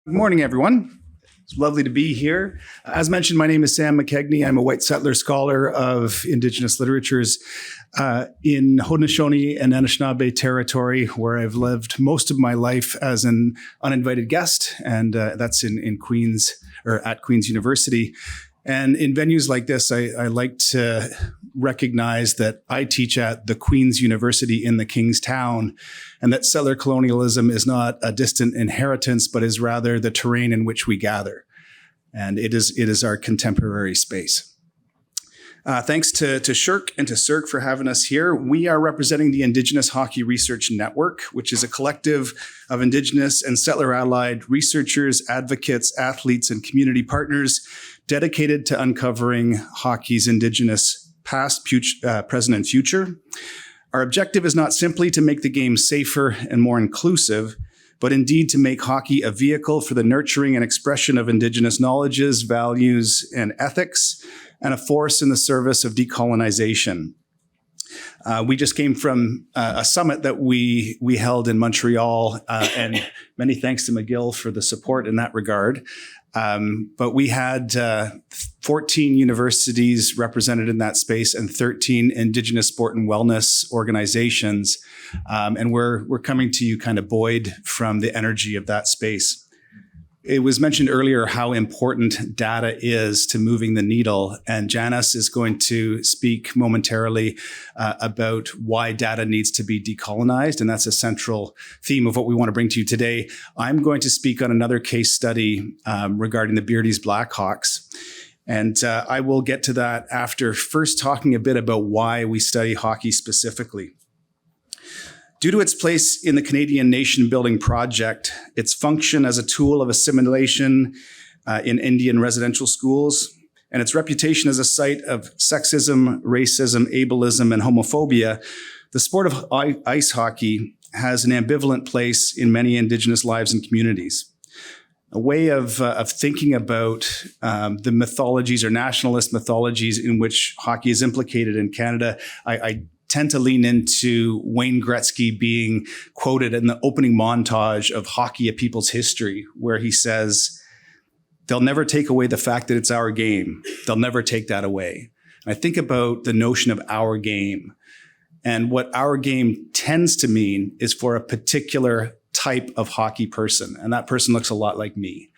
Good morning, everyone. It's lovely to be here. As mentioned, my name is Sam McKegney. I'm a white settler scholar of Indigenous literatures in Haudenosaunee and Anishinaabe territory, where I've lived most of my life as an uninvited guest, and that's in Queen's or at Queen's University. And in venues like this, I like to recognize that I teach at the Queen's University in the King's Town, and that settler colonialism is not a distant inheritance, but is rather the terrain in which we gather. And it is our contemporary space. Thanks to SHRC and to SCRI for having us here. We are representing the Indigenous Hockey Research Network, which is a collective of Indigenous and settler-allied researchers, advocates, athletes, and community partners dedicated to uncovering hockey's Indigenous past, present, and future. Our objective is not simply to make the game safer and more inclusive, but indeed to make hockey a vehicle for the nurturing and expression of Indigenous knowledges, values, and ethics, and a force in the service of decolonization. We just came from a summit that we held in Montreal, and many thanks to Micheal for the support in that regard. But we had 14 universities represented in that space and 13 Indigenous sport and wellness organizations. And we're coming to you kind of buoyed from the energy of that space. It was mentioned earlier how important data is to moving the needle, and Janice is going to speak momentarily about why data needs to be decolonized, and that's a central theme of what we want to bring to you today. I'm going to speak on another case study regarding the Beardy's Blackhawks, and I will get to that after first talking a bit about why we study hockey specifically. Due to its place in the Canadian nation-building project, its function as a tool of assimilation in Indian residential schools, and its reputation as a site of sexism, racism, ableism, and homophobia, the sport of ice hockey has an ambivalent place in many Indigenous lives and communities. A way of thinking about the mythologies or nationalist mythologies in which hockey is implicated in Canada, I tend to lean into Wayne Gretzky being quoted in the opening montage of Hockey: A People's History, where he says, "They'll never take away the fact that it's our game. They'll never take that away." And I think about the notion of our game. And what our game tends to mean is for a particular type of hockey person. And that person looks a lot like me.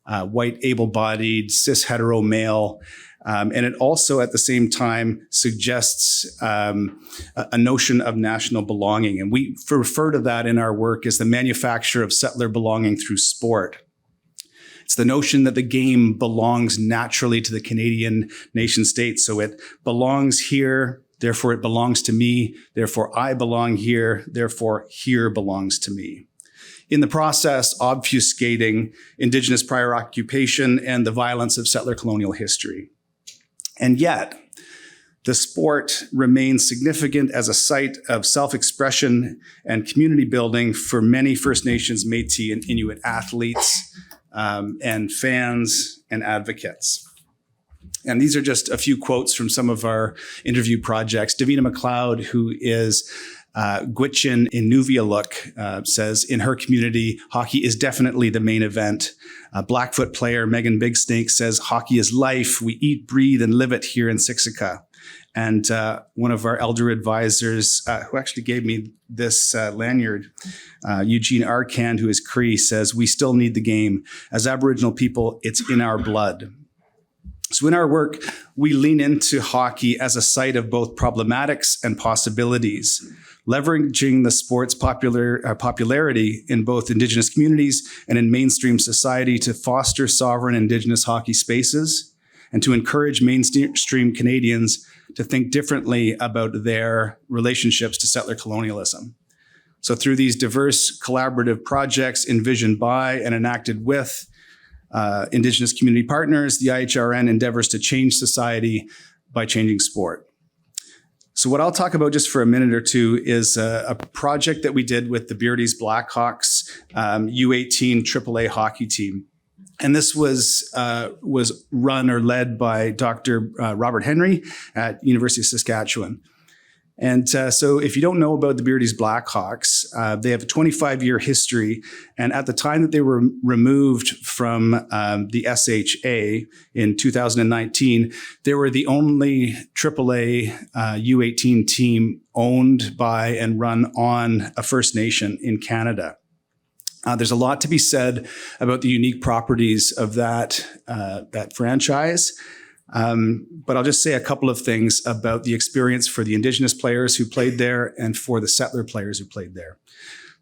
White, able-bodied, cis hetero male. And it also, at the same time, suggests a notion of national belonging. And we refer to that in our work as the manufacture of settler belonging through sport. It's the notion that the game belongs naturally to the Canadian nation state. So it belongs here, therefore it belongs to me, therefore I belong here, therefore here belongs to me. In the process, obfuscating Indigenous prior occupation and the violence of settler colonial history. And yet, the sport remains significant as a site of self-expression and community building for many First Nations, Métis, and Inuit athletes and fans and advocates. And these are just a few quotes from some of our interview projects. Davina McLeod, who is Gwich'in in Nuvialuk, says in her community, hockey is definitely the main event. Blackfoot player Megan Big Snake says, hockey is life. We eat, breathe, and live it here in Siksika. And one of our elder advisors, who actually gave me this lanyard, Eugene Arcand, who is Cree, says, we still need the game. As Aboriginal people, it's in our blood. So in our work, we lean into hockey as a site of both problematics and possibilities, leveraging the sport's popularity in both Indigenous communities and in mainstream society to foster sovereign Indigenous hockey spaces and to encourage mainstream Canadians to think differently about their relationships to settler colonialism. So through these diverse collaborative projects envisioned by and enacted with Indigenous community partners, the IHRN endeavors to change society by changing sport. So what I'll talk about just for a minute or two is a project that we did with the Beardy's Blackhawks U18 AAA hockey team. And this was run or led by Dr. Robert Henry at University of Saskatchewan. And so if you don't know about the Beardy's Blackhawks, they have a 25-year history. And at the time that they were removed from the SHA in 2019, they were the only AAA U18 team owned by and run on a First Nation in Canada. There's a lot to be said about the unique properties of that franchise. But I'll just say a couple of things about the experience for the Indigenous players who played there and for the settler players who played there.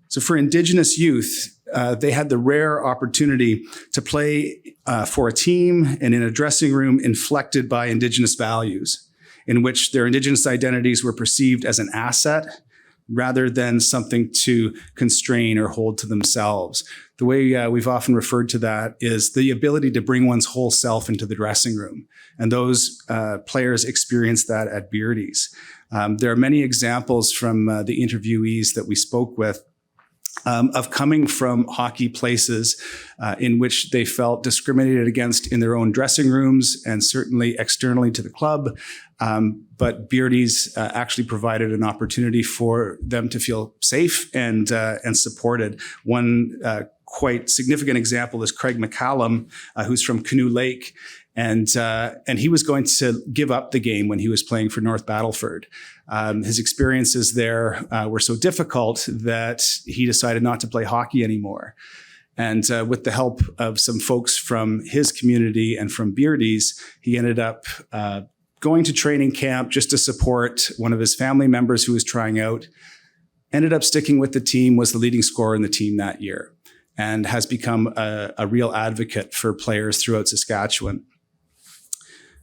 So for Indigenous youth, they had the rare opportunity to play for a team and in a dressing room inflected by Indigenous values, in which their Indigenous identities were perceived as an asset rather than something to constrain or hold to themselves. The way we've often referred to that is the ability to bring one's whole self into the dressing room. And those players experienced that at Beardy's. There are many examples from the interviewees that we spoke with of coming from hockey places in which they felt discriminated against in their own dressing rooms and certainly externally to the club. But Beardy's actually provided an opportunity for them to feel safe and supported. One quite significant example is Craig McCallum, who's from Canoe Lake. And he was going to give up the game when he was playing for North Battleford. His experiences there were so difficult that he decided not to play hockey anymore. And with the help of some folks from his community and from Beardy's, he ended up going to training camp just to support one of his family members who was trying out, ended up sticking with the team, was the leading scorer in the team that year, and has become a real advocate for players throughout Saskatchewan.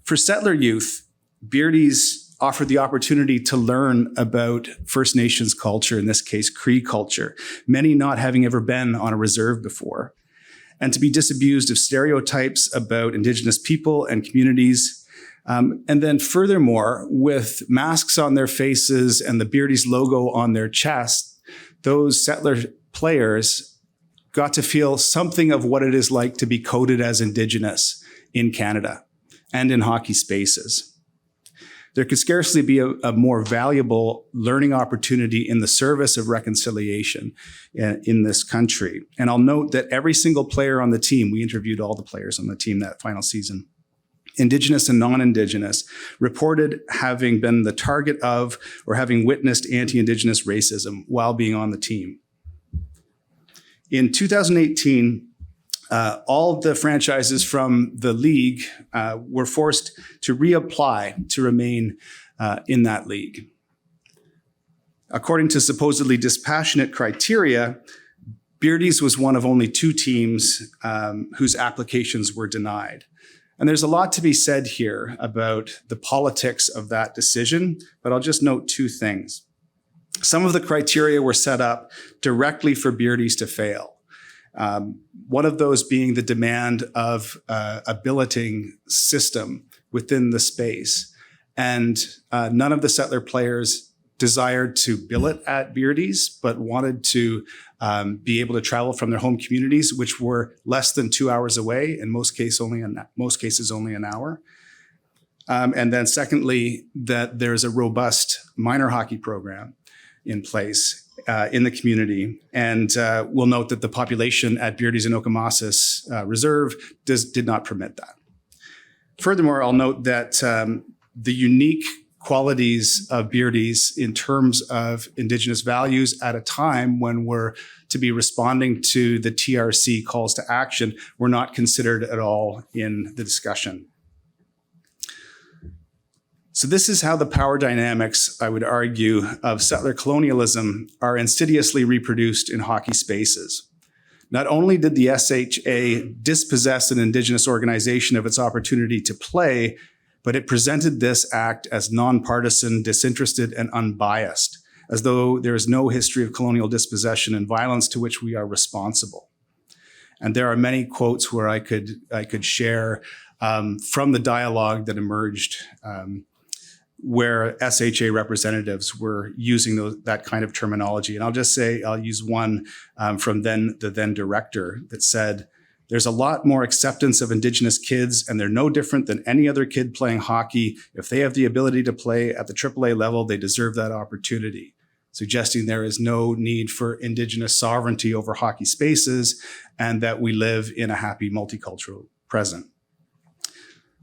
For settler youth, Beardy's offered the opportunity to learn about First Nations culture, in this case, Cree culture, many not having ever been on a reserve before, and to be disabused of stereotypes about Indigenous people and communities. And then furthermore, with masks on their faces and the Beardy's logo on their chest, those settler players got to feel something of what it is like to be coded as Indigenous in Canada and in hockey spaces. There could scarcely be a more valuable learning opportunity in the service of reconciliation in this country. And I'll note that every single player on the team, we interviewed all the players on the team that final season, Indigenous and non-Indigenous, reported having been the target of or having witnessed anti-Indigenous racism while being on the team. In 2018, all of the franchises from the league were forced to reapply to remain in that league. According to supposedly dispassionate criteria, Beardy's was one of only 2 teams whose applications were denied. And there's a lot to be said here about the politics of that decision, but I'll just note 2 things. Some of the criteria were set up directly for Beardy's to fail. One of those being the demand of a billeting system within the space. And none of the settler players desired to billet at Beardy's, but wanted to be able to travel from their home communities, which were less than 2 hours away, in most cases only an hour. And then secondly, that there's a robust minor hockey program in place in the community. And we'll note that the population at Beardy's and Okamasas Reserve did not permit that. Furthermore, I'll note that the unique qualities of Beardy's in terms of Indigenous values at a time when we're to be responding to the TRC calls to action were not considered at all in the discussion. So this is how the power dynamics, I would argue, of settler colonialism are insidiously reproduced in hockey spaces. Not only did the SHA dispossess an Indigenous organization of its opportunity to play, but it presented this act as nonpartisan, disinterested, and unbiased, as though there is no history of colonial dispossession and violence to which we are responsible. And there are many quotes where I could share from the dialogue that emerged where SHA representatives were using that kind of terminology. And I'll just say, I'll use one from the then director that said, There's a lot more acceptance of Indigenous kids, and they're no different than any other kid playing hockey. If they have the ability to play at the AAA level, they deserve that opportunity, suggesting there is no need for Indigenous sovereignty over hockey spaces and that we live in a happy multicultural present.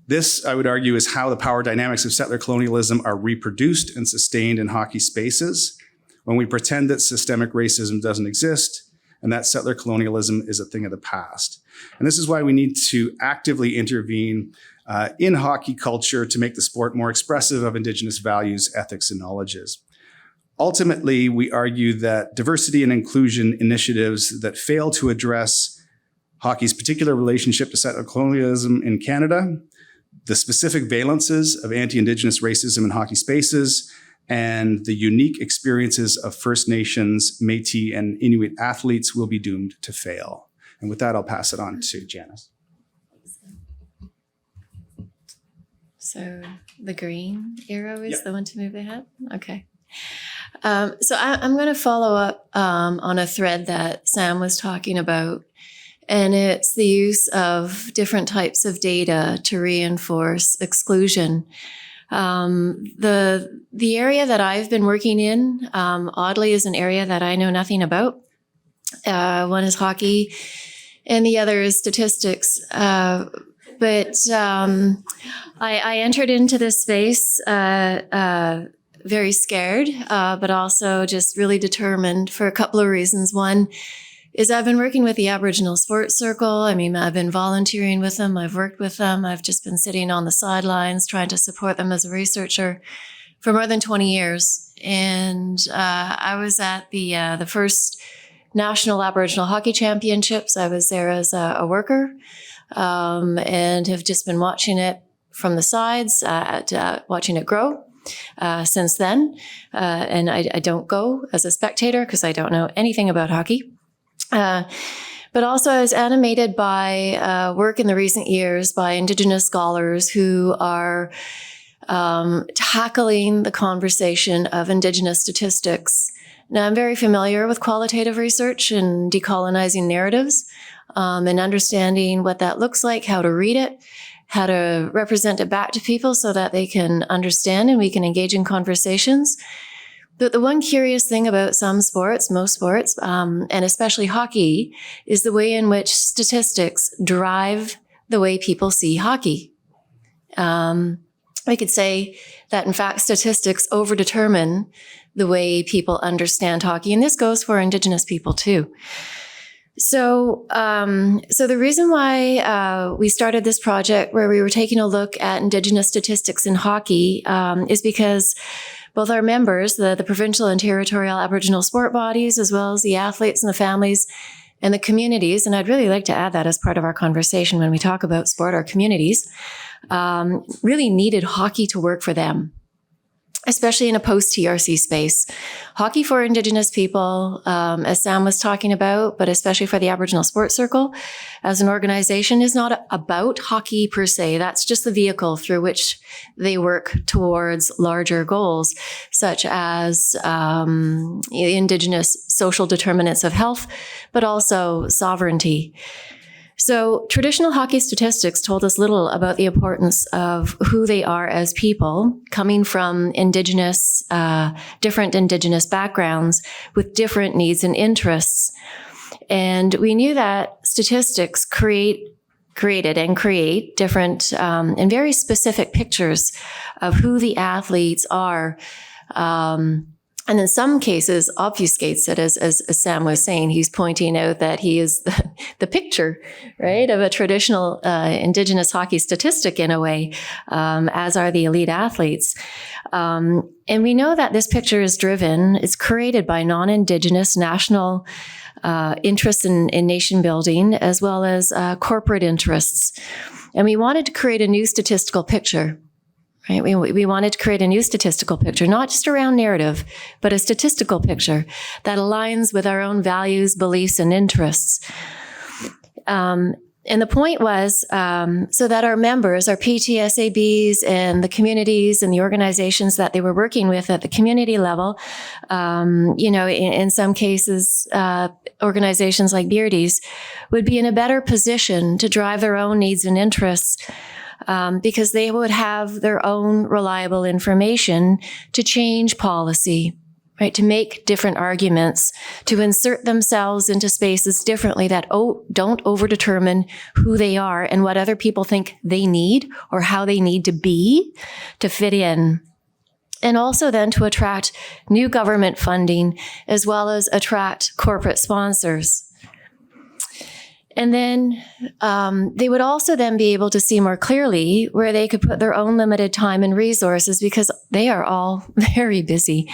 This, I would argue, is how the power dynamics of settler colonialism are reproduced and sustained in hockey spaces when we pretend that systemic racism doesn't exist and that settler colonialism is a thing of the past. And this is why we need to actively intervene in hockey culture to make the sport more expressive of Indigenous values, ethics, and knowledges. Ultimately, we argue that diversity and inclusion initiatives that fail to address hockey's particular relationship to settler colonialism in Canada, the specific valences of anti-Indigenous racism in hockey spaces, and the unique experiences of First Nations, Métis, and Inuit athletes will be doomed to fail. And with that, I'll pass it on to Janice. So the green arrow is the one to move ahead? Okay. So I'm going to follow up on a thread that Sam was talking about, and it's the use of different types of data to reinforce exclusion. The area that I've been working in, oddly, is an area that I know nothing about. One is hockey, and the other is statistics. But I entered into this space very scared, but also just really determined for a couple of reasons. One is I've been working with the Aboriginal Sports Circle. I mean, I've been volunteering with them. I've worked with them. I've just been sitting on the sidelines trying to support them as a researcher for more than 20 years. And I was at the first National Aboriginal Hockey Championships. I was there as a worker and have just been watching it from the sides, watching it grow. Since then, and I don't go as a spectator because I don't know anything about hockey. But also I was animated by work in the recent years by Indigenous scholars who are tackling the conversation of Indigenous statistics. Now, I'm very familiar with qualitative research and decolonizing narratives and understanding what that looks like, how to read it, how to represent it back to people so that they can understand and we can engage in conversations. But the one curious thing about some sports, most sports, and especially hockey, is the way in which statistics drive the way people see hockey. We could say that, in fact, statistics overdetermine the way people understand hockey, and this goes for Indigenous people too. So the reason why we started this project where we were taking a look at Indigenous statistics in hockey is because both our members, the provincial and territorial Aboriginal sport bodies, as well as the athletes and the families and the communities, and I'd really like to add that as part of our conversation when we talk about sport, our communities, really needed hockey to work for them, especially in a post-TRC space. Hockey for Indigenous people, as Sam was talking about, but especially for the Aboriginal Sports Circle as an organization, is not about hockey per se. That's just the vehicle through which they work towards larger goals, such as Indigenous social determinants of health, but also sovereignty. So traditional hockey statistics told us little about the importance of who they are as people coming from Indigenous, different Indigenous backgrounds with different needs and interests. And we knew that statistics create different and very specific pictures of who the athletes are. And in some cases, obfuscates it, as Sam was saying. He's pointing out that he is the picture, right, of a traditional Indigenous hockey statistic in a way, as are the elite athletes. And we know that this picture is created by non-Indigenous national interests in nation building, as well as corporate interests. And we wanted to create a new statistical picture. Right? We wanted to create a new statistical picture, not just around narrative, but a statistical picture that aligns with our own values, beliefs, and interests. And And the point was so that our members, our PTSABs and the communities and the organizations that they were working with at the community level, in some cases, organizations like Beardy's would be in a better position to drive their own needs and interests because they would have their own reliable information to change policy, right? To make different arguments, to insert themselves into spaces differently that don't overdetermine who they are and what other people think they need or how they need to be to fit in. And also then to attract new government funding as well as attract corporate sponsors. And then they would also then be able to see more clearly where they could put their own limited time and resources because they are all very busy.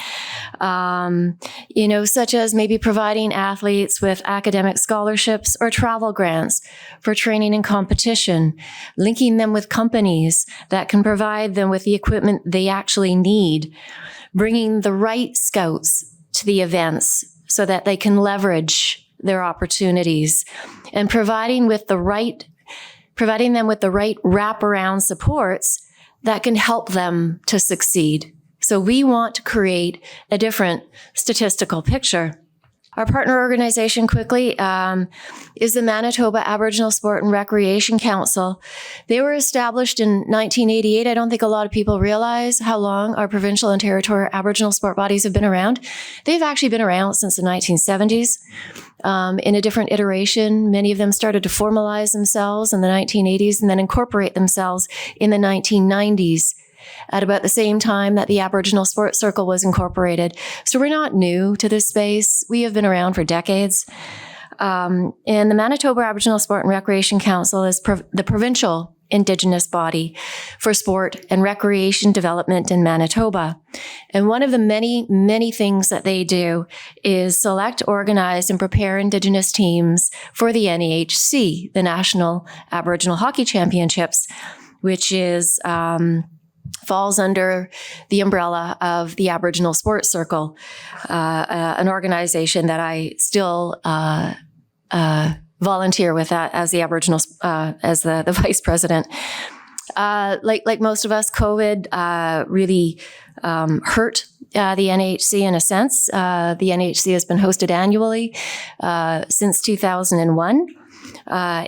Such as maybe providing athletes with academic scholarships or travel grants for training and competition, linking them with companies that can provide them with the equipment they actually need, bringing the right scouts to the events so that they can leverage their opportunities, and providing them with the right wraparound supports that can help them to succeed. So we want to create a different statistical picture. Our partner organization, quickly, is the Manitoba Aboriginal Sport and Recreation Council. They were established in 1988. I don't think a lot of people realize how long our provincial and territorial Aboriginal sport bodies have been around. They've actually been around since the 1970s. In a different iteration, many of them started to formalize themselves in the 1980s and then incorporate themselves in the 1990s. At about the same time that the Aboriginal Sports Circle was incorporated. So we're not new to this space. We have been around for decades. And the Manitoba Aboriginal Sport and Recreation Council is the provincial Indigenous body for sport and recreation development in Manitoba. And one of the many, many things that they do is select, organize, and prepare Indigenous teams for the NAHC, the National Aboriginal Hockey Championships, which is falls under the umbrella of the Aboriginal Sports Circle, an organization that I still volunteer with as the Aboriginal, as the vice president. Like most of us, COVID really hurt the NAHC in a sense. The NAHC has been hosted annually since 2001.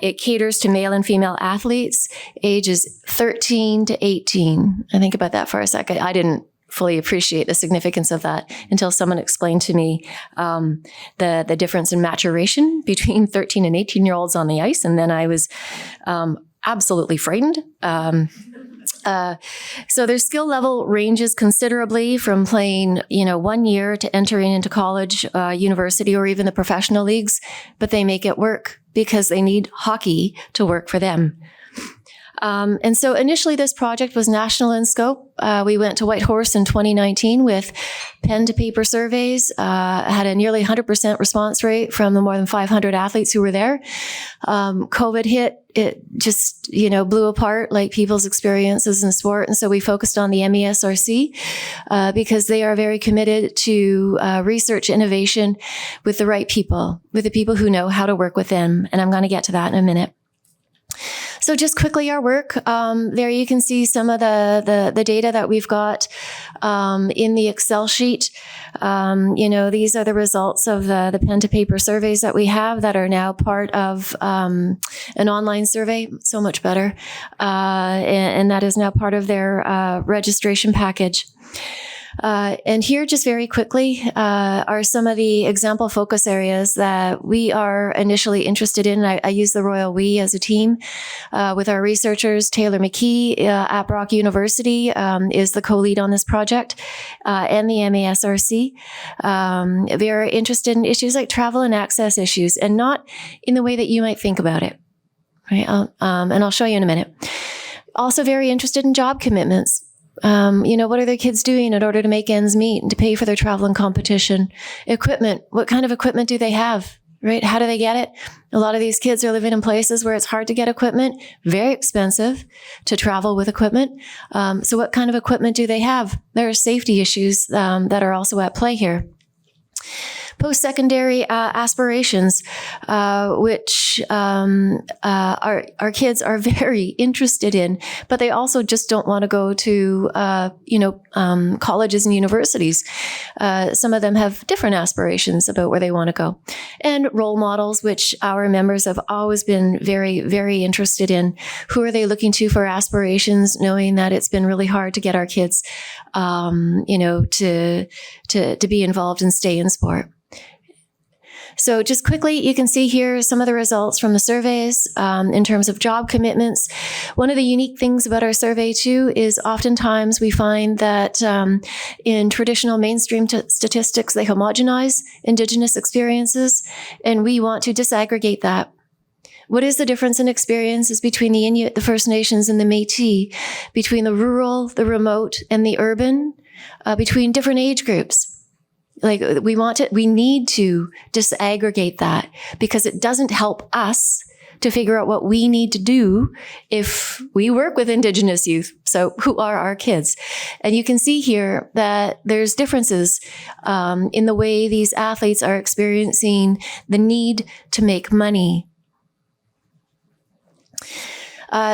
It caters to male and female athletes ages 13 to 18. I think about that for a second. I didn't fully appreciate the significance of that until someone explained to me the difference in maturation between 13 and 18-year-olds on the ice. And then I was absolutely frightened. So their skill level ranges considerably from playing, 1 year to entering into college, university, or even the professional leagues, but they make it work because they need hockey to work for them. And so initially this project was national in scope. We went to Whitehorse in 2019 with pen to paper surveys, had a nearly 100% response rate from the more than 500 athletes who were there. COVID hit, it just, blew apart like people's experiences in sport. And so we focused on the MESRC, because they are very committed to, research innovation with the right people, with the people who know how to work with them. And I'm going to get to that in a minute. So just quickly, our work, there you can see some of the data that we've got in the Excel sheet. These are the results of the pen to paper surveys that we have that are now part of an online survey, so much better. And that is now part of their registration package. And here, just very quickly, are some of the example focus areas that we are initially interested in. I use the royal we as a team with our researchers. Taylor McKee at Brock University is the co-lead on this project, and the MASRC. They're interested in issues like travel and access issues, and not in the way that you might think about it. Right? And I'll show you in a minute. Also very interested in job commitments. What are their kids doing in order to make ends meet and to pay for their travel and competition? Equipment. What kind of equipment do they have? Right? How do they get it? A lot of these kids are living in places where it's hard to get equipment, very expensive to travel with equipment. So what kind of equipment do they have? There are safety issues that are also at play here. post-secondary aspirations, which our kids are very interested in, but they also just don't want to go to, colleges and universities. Some of them have different aspirations about where they want to go. And role models, which our members have always been very, very interested in. Who are they looking to for aspirations, knowing that it's been really hard to get our kids, to be involved and stay in sport. So just quickly, you can see here some of the results from the surveys in terms of job commitments. One of the unique things about our survey, too, is oftentimes we find that in traditional mainstream statistics, they homogenize Indigenous experiences, and we want to disaggregate that. What is the difference in experiences between the Inuit, the First Nations, and the Métis, between the rural, the remote, and the urban, between different age groups? We need to disaggregate that because it doesn't help us to figure out what we need to do if we work with Indigenous youth. So who are our kids? And you can see here that there's differences in the way these athletes are experiencing the need to make money.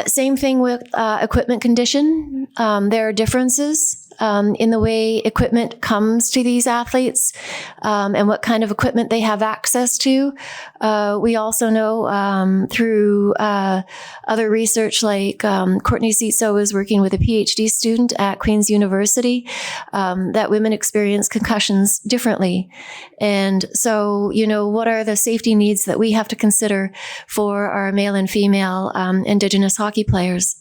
Same thing with equipment condition. There are differences in the way equipment comes to these athletes and what kind of equipment they have access to. We also know through other research, like Courtney Citso is working with a PhD student at Queen's University, that women experience concussions differently. And so, what are the safety needs that we have to consider for our male and female Indigenous hockey players?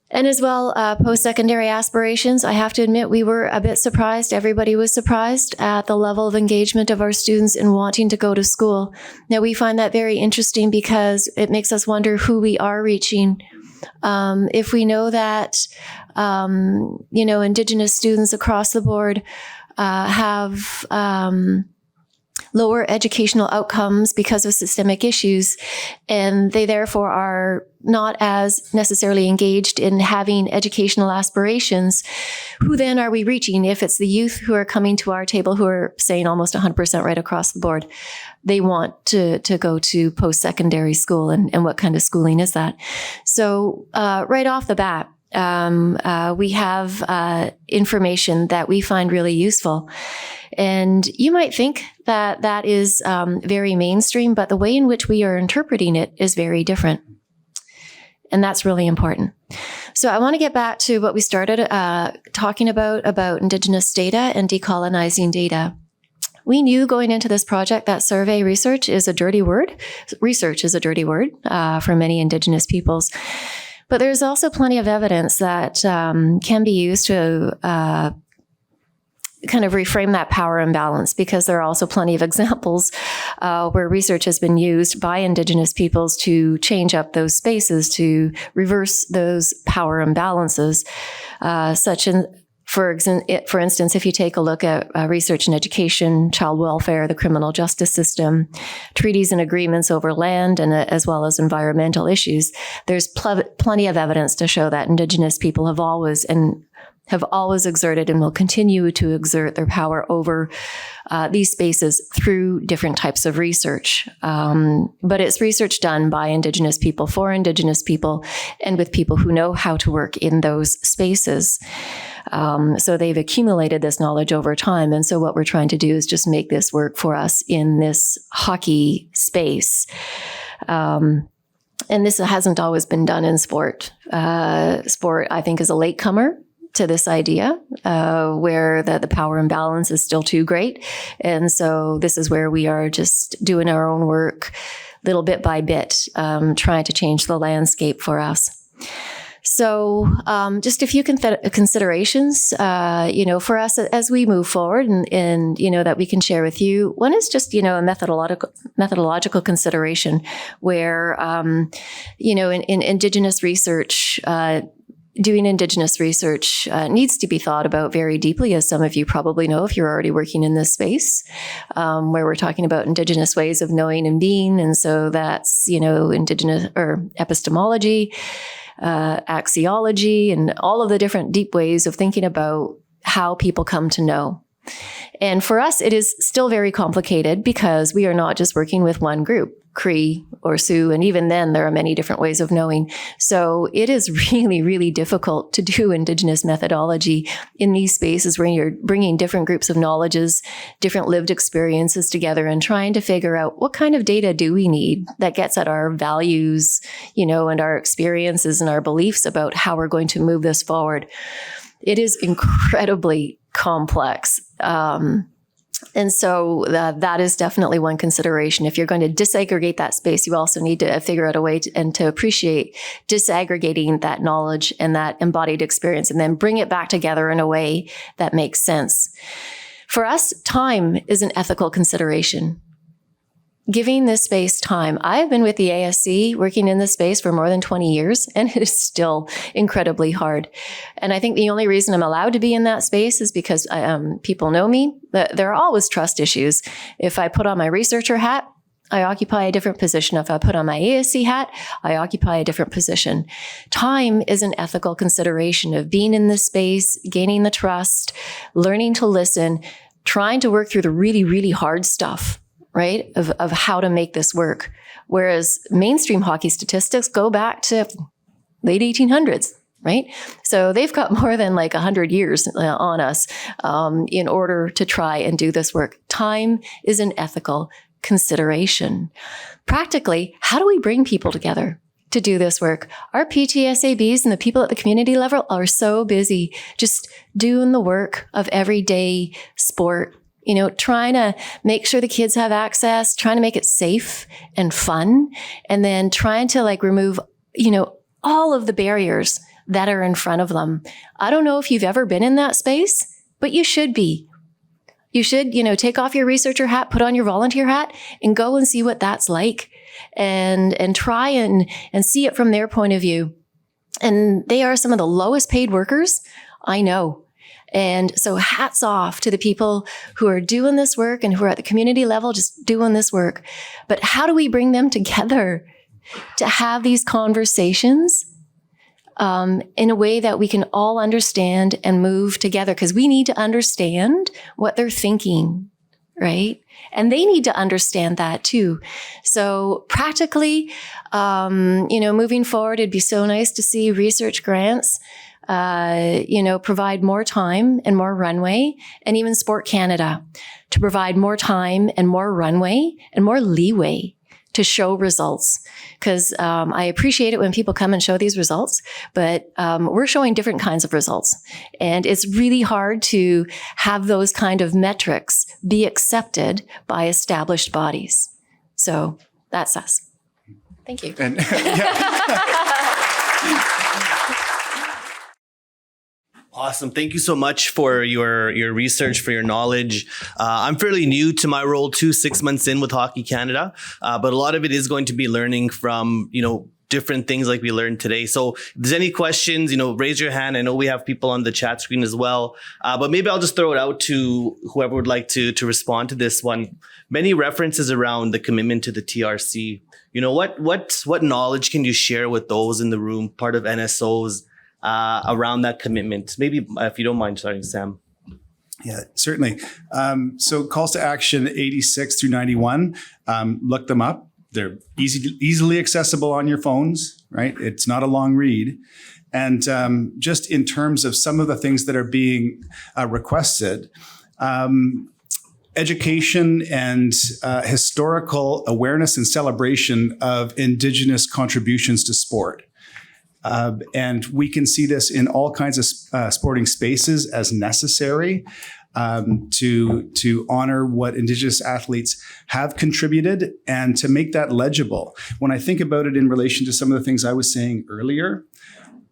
And as well, post-secondary aspirations, I have to admit we were a bit surprised. Everybody was surprised at the level of engagement of our students in wanting to go to school. Now, we find that very interesting because it makes us wonder who we are reaching. If we know that, Indigenous students across the board have lower educational outcomes because of systemic issues, and they therefore are not as necessarily engaged in having educational aspirations, who then are we reaching if it's the youth who are coming to our table who are saying almost 100% right across the board they want to go to post-secondary school, and what kind of schooling is that? So right off the bat, we have information that we find really useful. And you might think that that is very mainstream, but the way in which we are interpreting it is very different. And that's really important. So I want to get back to what we started talking about Indigenous data and decolonizing data. We knew going into this project that survey research is a dirty word. Research is a dirty word for many Indigenous peoples. But there's also plenty of evidence that can be used to kind of reframe that power imbalance, because there are also plenty of examples where research has been used by Indigenous peoples to change up those spaces, to reverse those power imbalances, for instance, if you take a look at research in education, child welfare, the criminal justice system, treaties and agreements over land, and as well as environmental issues, there's plenty of evidence to show that Indigenous people have always exerted and will continue to exert their power over these spaces through different types of research. But it's research done by Indigenous people for Indigenous people and with people who know how to work in those spaces. So they've accumulated this knowledge over time. And so what we're trying to do is just make this work for us in this hockey space. And this hasn't always been done in sport. Sport, I think, is a latecomer to this idea, where the power imbalance is still too great. And so this is where we are just doing our own work, little bit by bit, trying to change the landscape for us. So just a few considerations, for us as we move forward and that we can share with you. One is just, a methodological consideration where, in Indigenous research, doing Indigenous research needs to be thought about very deeply, as some of you probably know if you're already working in this space, where we're talking about Indigenous ways of knowing and being. And so that's, Indigenous or epistemology, axiology, and all of the different deep ways of thinking about how people come to know. And for us, it is still very complicated because we are not just working with one group, Cree or Sioux, and even then there are many different ways of knowing. So it is really, really difficult to do Indigenous methodology in these spaces where you're bringing different groups of knowledges, different lived experiences together and trying to figure out what kind of data do we need that gets at our values, and our experiences and our beliefs about how we're going to move this forward. It is incredibly complex. And so that is definitely one consideration. If you're going to disaggregate that space, you also need to figure out a way to appreciate disaggregating that knowledge and that embodied experience and then bring it back together in a way that makes sense. For us, time is an ethical consideration. Giving this space time. I have been with the ASC working in this space for more than 20 years, and it is still incredibly hard. And I think the only reason I'm allowed to be in that space is because people know me. There are always trust issues. If I put on my researcher hat, I occupy a different position. If I put on my ASC hat, I occupy a different position. Time is an ethical consideration of being in this space, gaining the trust, learning to listen, trying to work through the really, really hard stuff, right, of how to make this work. Whereas mainstream hockey statistics go back to late 1800s, right? So they've got more than 100 years on us in order to try and do this work. Time is an ethical consideration. Practically, how do we bring people together to do this work? Our PTSABs and the people at the community level are so busy just doing the work of everyday sport, trying to make sure the kids have access, trying to make it safe and fun, and then trying to remove, all of the barriers that are in front of them. I don't know if you've ever been in that space, but you should be. You should, take off your researcher hat, put on your volunteer hat, and go and see what that's like, and try and see it from their point of view. And they are some of the lowest paid workers I know. And so hats off to the people who are doing this work and who are at the community level just doing this work. But how do we bring them together to have these conversations in a way that we can all understand and move together? Because we need to understand what they're thinking, right? And they need to understand that too. So practically, moving forward, it'd be so nice to see research grants provide more time and more runway, and even Sport Canada to provide more time and more runway and more leeway to show results. Because I appreciate it when people come and show these results, but we're showing different kinds of results. And it's really hard to have those kind of metrics be accepted by established bodies. So that's us. Thank you. And Awesome. Thank you so much for your research, for your knowledge. I'm fairly new to my role too, 6 months in with Hockey Canada, but a lot of it is going to be learning from, different things like we learned today. So if there's any questions, raise your hand. I know we have people on the chat screen as well, but maybe I'll just throw it out to whoever would like to respond to this one. Many references around the commitment to the TRC. What knowledge can you share with those in the room, part of NSOs, around that commitment? Maybe if you don't mind starting, Sam. Yeah, certainly. So calls to action 86 through 91, look them up. They're easily accessible on your phones, right? It's not a long read. And just in terms of some of the things that are being requested, education and historical awareness and celebration of Indigenous contributions to sport. And we can see this in all kinds of sporting spaces as necessary to honor what Indigenous athletes have contributed and to make that legible. When I think about it in relation to some of the things I was saying earlier,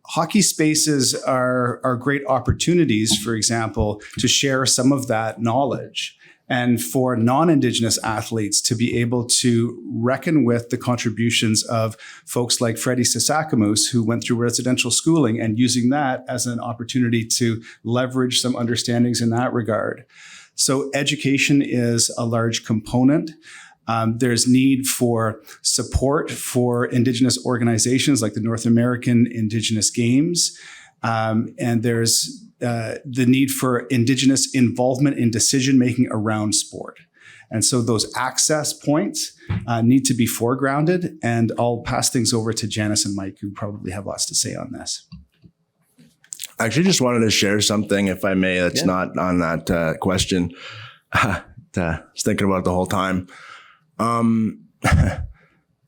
hockey spaces are great opportunities, for example, to share some of that knowledge. And for non-Indigenous athletes to be able to reckon with the contributions of folks like Freddie Sasakamoose, who went through residential schooling, and using that as an opportunity to leverage some understandings in that regard. So education is a large component. There's need for support for Indigenous organizations like the North American Indigenous Games. And there's the need for Indigenous involvement in decision-making around sport. And so those access points need to be foregrounded. And I'll pass things over to Janice and Mike, who probably have lots to say on this. I actually just wanted to share something, if I may, that's not on that question. I was thinking about it the whole time.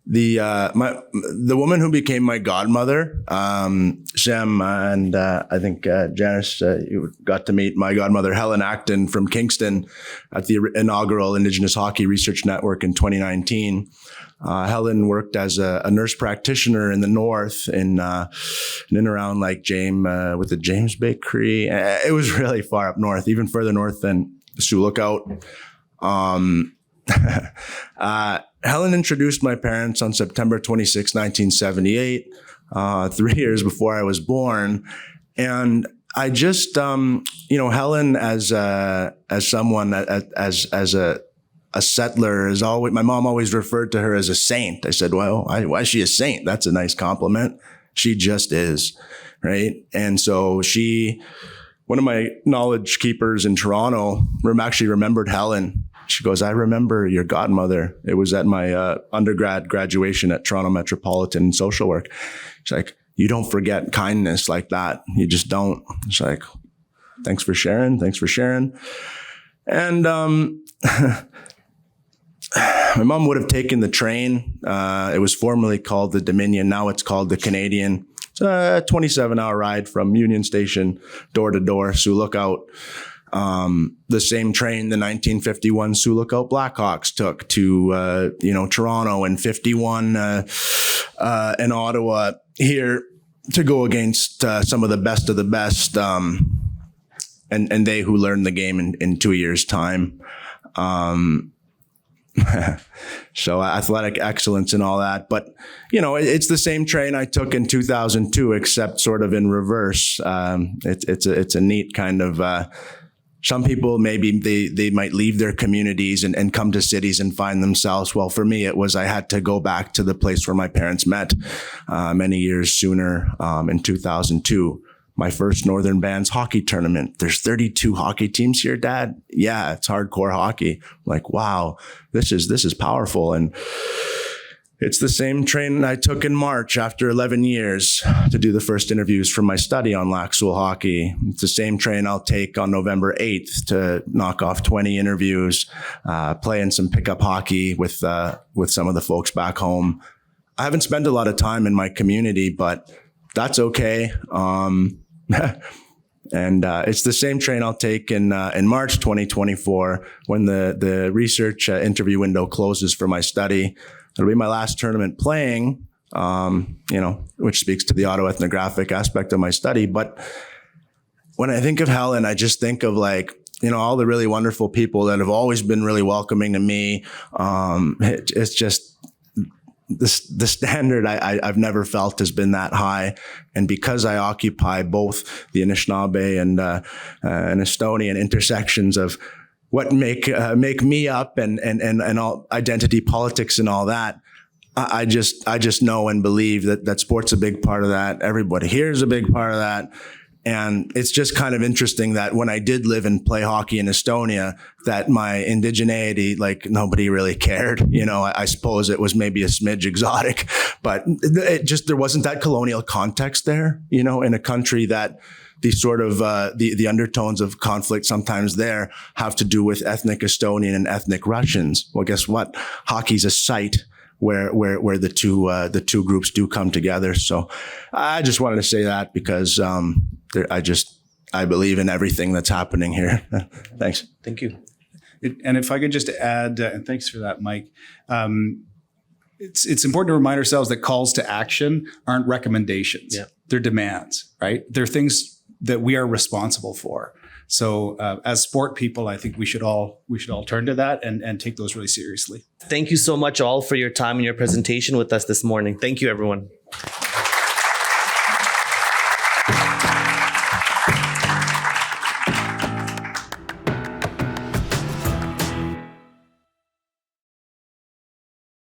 The woman who became my godmother, Sam, and I think Janice, you got to meet my godmother, Helen Acton from Kingston at the inaugural Indigenous Hockey Research Network in 2019. Helen worked as a nurse practitioner in the north in and around like with the James Bakery. It was really far up north, even further north than Sioux Lookout. Helen introduced my parents on September 26, 1978, 3 years before I was born. And I just, Helen as someone, as a settler is always, my mom always referred to her as a saint. I said, well, why is she a saint? That's a nice compliment. She just is, right? And so one of my knowledge keepers in Toronto actually remembered Helen. She goes, I remember your godmother. It was at my undergrad graduation at Toronto Metropolitan Social Work. She's like, you don't forget kindness like that. You just don't. It's like, thanks for sharing. Thanks for sharing. And my mom would have taken the train. It was formerly called the Dominion. Now it's called the Canadian. It's a 27-hour ride from Union Station, door to door, Sioux Lookout. The same train the 1951 Sioux Lookout Blackhawks took to, Toronto, and 51 and Ottawa here to go against some of the best, and they who learned the game in 2 years' time. So athletic excellence and all that. But, it's the same train I took in 2002, except sort of in reverse. It's a neat kind of... Some people, maybe they might leave their communities and come to cities and find themselves. Well, for me, it was I had to go back to the place where my parents met many years sooner in 2002. My first Northern Bands hockey tournament. There's 32 hockey teams here, Dad. Yeah, it's hardcore hockey. I'm like, wow, this is powerful. And it's the same train I took in March after 11 years to do the first interviews for my study on Lac-Seul hockey. It's the same train I'll take on November 8th to knock off 20 interviews, playing some pickup hockey with some of the folks back home. I haven't spent a lot of time in my community, but that's okay. And it's the same train I'll take in March 2024 when the research interview window closes for my study. It'll be my last tournament playing, which speaks to the autoethnographic aspect of my study. But when I think of Helen, I just think of all the really wonderful people that have always been really welcoming to me. It's just the standard I've never felt has been that high. And because I occupy both the Anishinaabe and Estonian intersections of what make me up and all identity politics and all that. I just know and believe that sport's a big part of that. Everybody here is a big part of that. And it's just kind of interesting that when I did live and play hockey in Estonia, that my indigeneity, nobody really cared. I suppose it was maybe a smidge exotic, but there wasn't that colonial context there, in a country that the sort of the undertones of conflict sometimes there have to do with ethnic Estonian and ethnic Russians. Well, guess what? Hockey's a site where the two groups do come together. So I just wanted to say that because I believe in everything that's happening here. Thanks. Thank you. And if I could just add, and thanks for that, Mike. It's important to remind ourselves that calls to action aren't recommendations. Yeah. They're demands, right? They're things that we are responsible for. So as sport people, I think we should all turn to that and take those really seriously. Thank you so much all for your time and your presentation with us this morning. Thank you, everyone.